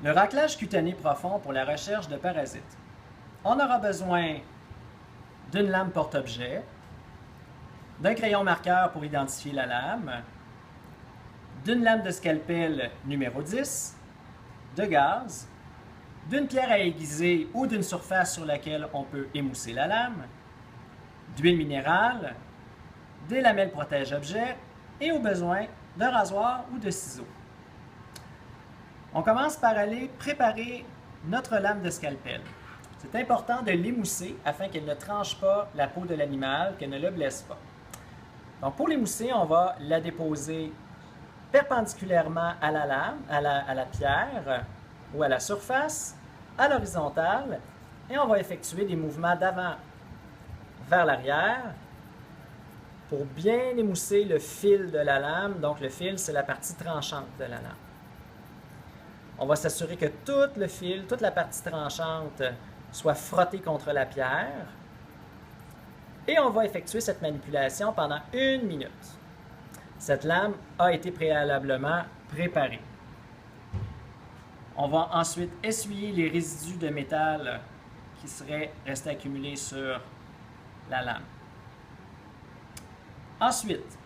Le raclage cutané profond pour la recherche de parasites. On aura besoin d'une lame porte-objet, d'un crayon marqueur pour identifier la lame, d'une lame de scalpel numéro 10, de gaz, d'une pierre à aiguiser ou d'une surface sur laquelle on peut émousser la lame, d'huile minérale, des lamelles protège-objet et au besoin d'un rasoir ou de ciseaux. On commence par aller préparer notre lame de scalpel. C'est important de l'émousser afin qu'elle ne tranche pas la peau de l'animal, qu'elle ne le blesse pas. Donc pour l'émousser, on va la déposer perpendiculairement à la lame, à la pierre ou à la surface, à l'horizontale, et on va effectuer des mouvements d'avant vers l'arrière pour bien émousser le fil de la lame. Donc le fil, c'est la partie tranchante de la lame. On va s'assurer que tout le fil, toute la partie tranchante soit frottée contre la pierre. Et on va effectuer cette manipulation pendant 1 minute. Cette lame a été préalablement préparée. On va ensuite essuyer les résidus de métal qui seraient restés accumulés sur la lame. Ensuite,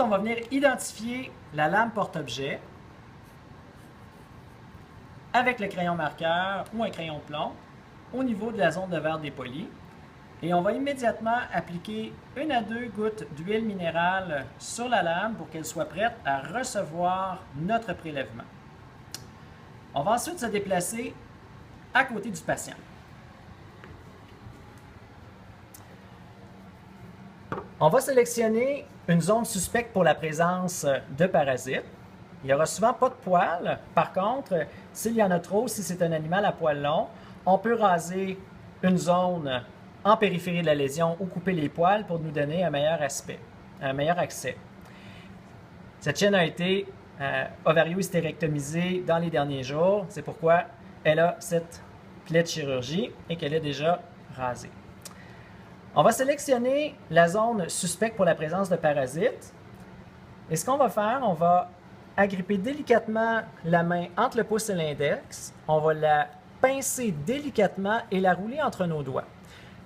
on va venir identifier la lame porte-objet avec le crayon marqueur ou un crayon de plomb au niveau de la zone de verre dépoli. Et on va immédiatement appliquer 1 à 2 gouttes d'huile minérale sur la lame pour qu'elle soit prête à recevoir notre prélèvement. On va ensuite se déplacer à côté du patient. On va sélectionner une zone suspecte pour la présence de parasites. Il n'y aura souvent pas de poils. Par contre, s'il y en a trop, si c'est un animal à poils longs, on peut raser une zone en périphérie de la lésion ou couper les poils pour nous donner un meilleur accès. Cette chienne a été ovario-hystérectomisée dans les derniers jours. C'est pourquoi elle a cette plaie de chirurgie et qu'elle est déjà rasée. On va sélectionner la zone suspecte pour la présence de parasites. Et ce qu'on va faire, on va agripper délicatement la main entre le pouce et l'index. On va la pincer délicatement et la rouler entre nos doigts.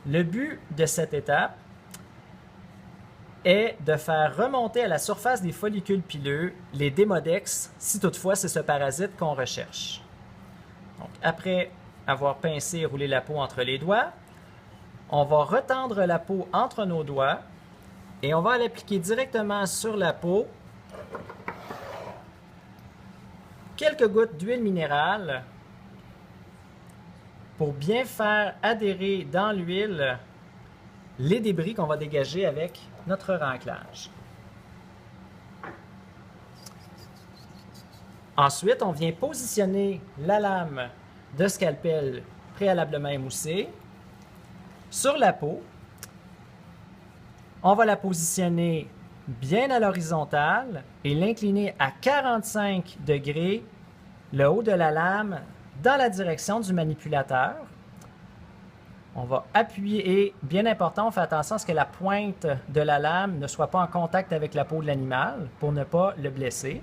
Le but de cette étape est de faire remonter à la surface des follicules pileux les démodex, si toutefois c'est ce parasite qu'on recherche. Donc, après avoir pincé et roulé la peau entre les doigts, on va retendre la peau entre nos doigts et on va l'appliquer directement sur la peau. Quelques gouttes d'huile minérale pour bien faire adhérer dans l'huile les débris qu'on va dégager avec notre raclage. Ensuite, on vient positionner la lame de scalpel préalablement émoussée sur la peau. On va la positionner bien à l'horizontale et l'incliner à 45 degrés, le haut de la lame, dans la direction du manipulateur. On va appuyer et, bien important, on fait attention à ce que la pointe de la lame ne soit pas en contact avec la peau de l'animal pour ne pas le blesser.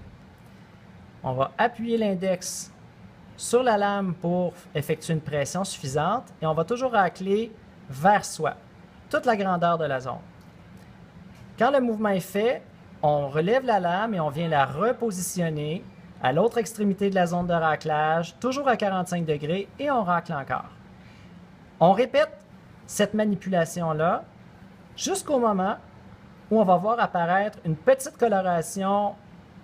On va appuyer l'index sur la lame pour effectuer une pression suffisante et on va toujours racler vers soi, toute la grandeur de la zone. Quand le mouvement est fait, on relève la lame et on vient la repositionner à l'autre extrémité de la zone de raclage, toujours à 45 degrés, et on racle encore. On répète cette manipulation-là jusqu'au moment où on va voir apparaître une petite coloration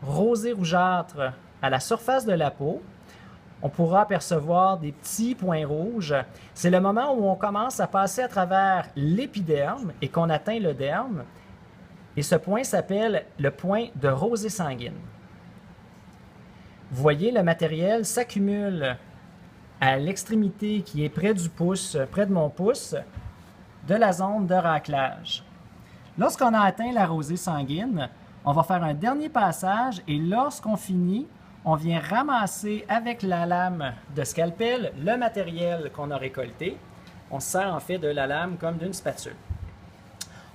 rosée rougeâtre à la surface de la peau. On pourra apercevoir des petits points rouges. C'est le moment où on commence à passer à travers l'épiderme et qu'on atteint le derme. Et ce point s'appelle le point de rosée sanguine. Vous voyez, le matériel s'accumule à l'extrémité qui est près du pouce, près de mon pouce, de la zone de raclage. Lorsqu'on a atteint la rosée sanguine, on va faire un dernier passage et lorsqu'on finit, on vient ramasser avec la lame de scalpel le matériel qu'on a récolté. On se sert en fait de la lame comme d'une spatule.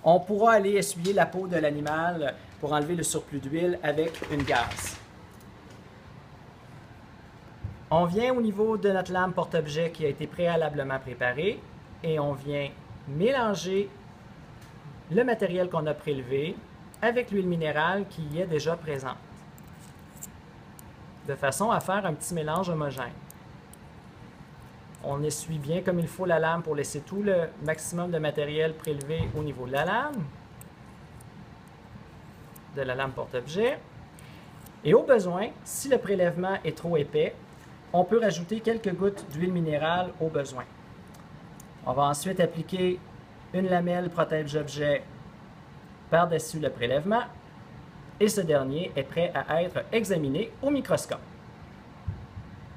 On pourra aller essuyer la peau de l'animal pour enlever le surplus d'huile avec une gaze. On vient au niveau de notre lame porte-objet qui a été préalablement préparée et on vient mélanger le matériel qu'on a prélevé avec l'huile minérale qui y est déjà présente, de façon à faire un petit mélange homogène. On essuie bien comme il faut la lame pour laisser tout le maximum de matériel prélevé au niveau de la lame porte-objet. Et au besoin, si le prélèvement est trop épais, on peut rajouter quelques gouttes d'huile minérale au besoin. On va ensuite appliquer une lamelle protège-objet par-dessus le prélèvement et ce dernier est prêt à être examiné au microscope.